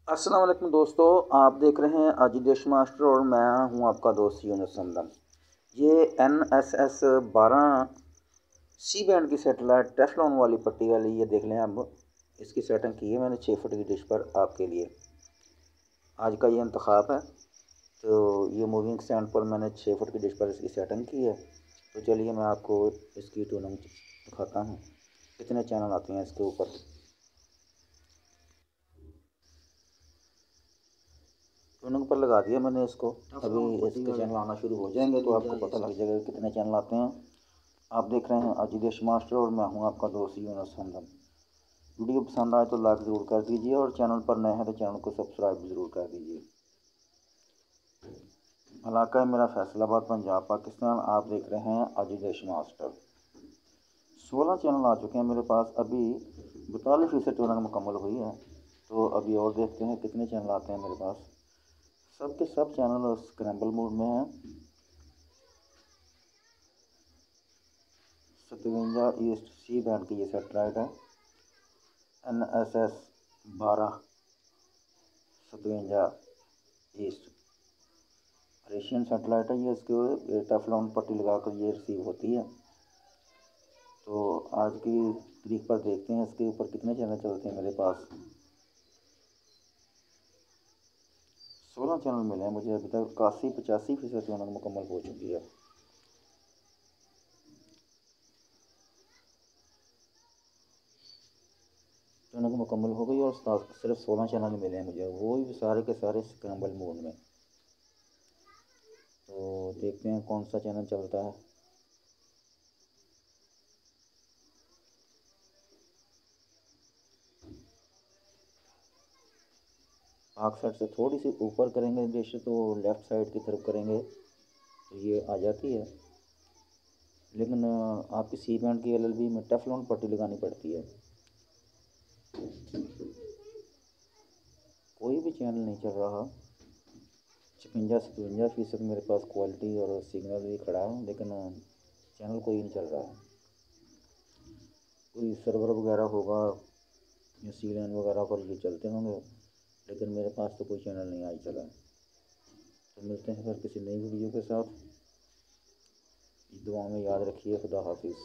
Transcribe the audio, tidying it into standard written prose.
अस्सलाम वालेकुम दोस्तों, आप देख रहे हैं अजीदेश मास्टर और मैं हूं आपका दोस्त यूनुस हमदम। ये NSS 12 सी बैंड की सेटेलाइट टेफ्लॉन वाली पट्टी वाली ये देख लें। अब इसकी सेटिंग की है मैंने 6 फुट की डिश पर आपके लिए। आज का ये इंतखाब है, तो ये मूविंग स्टैंड पर मैंने 6 फुट की डिश पर इसकी सेटिंग की है। तो चलिए मैं आपको इसकी ट्यूनिंग दिखाता हूँ, कितने चैनल आते हैं इसके ऊपर। ट्यूनिंग पर लगा दिया मैंने इसको। अभी इसके चैनल आना शुरू हो जाएंगे तो आपको पता लग जाएगा कि कितने चैनल आते हैं। आप देख रहे हैं अजीदेश मास्टर और मैं हूं आपका दोस्त यूनुस हमदम। वीडियो पसंद आए तो लाइक ज़रूर कर दीजिए और चैनल पर नए हैं तो चैनल को सब्सक्राइब भी ज़रूर कर दीजिए। इलाका है मेरा फैसलाबाद, पंजाब, पाकिस्तान। आप देख रहे हैं अजीदेश मास्टर। 16 चैनल आ चुके हैं मेरे पास। अभी 42% ट्यूनिंग मुकम्मल हुई है। तो अभी और देखते हैं कितने चैनल आते हैं मेरे पास। सब के सब चैनल स्क्रैम्बल मोड में हैं। 57 ईस्ट सी बैंड की ये सेटेलाइट है। NSS 12 57 ईस्ट एशियन सेटेलाइट है। ये इसके टेफ्लॉन पट्टी लगाकर ये रिसीव होती है। तो आज की तारीख पर देखते हैं इसके ऊपर कितने चैनल चलते हैं मेरे पास। 16 चैनल मिले हैं मुझे अभी तक। 81-85% ट्यूनिंग मुकम्मल हो चुकी है। ट्यूनिंग मुकम्मल हो गई और सिर्फ 16 चैनल मिले हैं मुझे, वो भी सारे के सारे स्क्रैम्बल मोड में। तो देखते हैं कौन सा चैनल चलता है। पाक साइड से थोड़ी सी ऊपर करेंगे डिश तो लेफ़्ट साइड की तरफ करेंगे तो ये आ जाती है। लेकिन आपकी सी बैंड की LLB में टेफ्लॉन पट्टी लगानी पड़ती है। कोई भी चैनल नहीं चल रहा। 56-57% मेरे पास क्वालिटी और सिग्नल भी खड़ा है, लेकिन चैनल कोई नहीं चल रहा है। कोई सर्वर वगैरह होगा या CLAN वगैरह पर ये चलते होंगे, लेकिन मेरे पास तो कोई चैनल नहीं आज चला। तो मिलते हैं फिर किसी नई वीडियो के साथ। दुआ में याद रखिए। खुदा हाफिज़।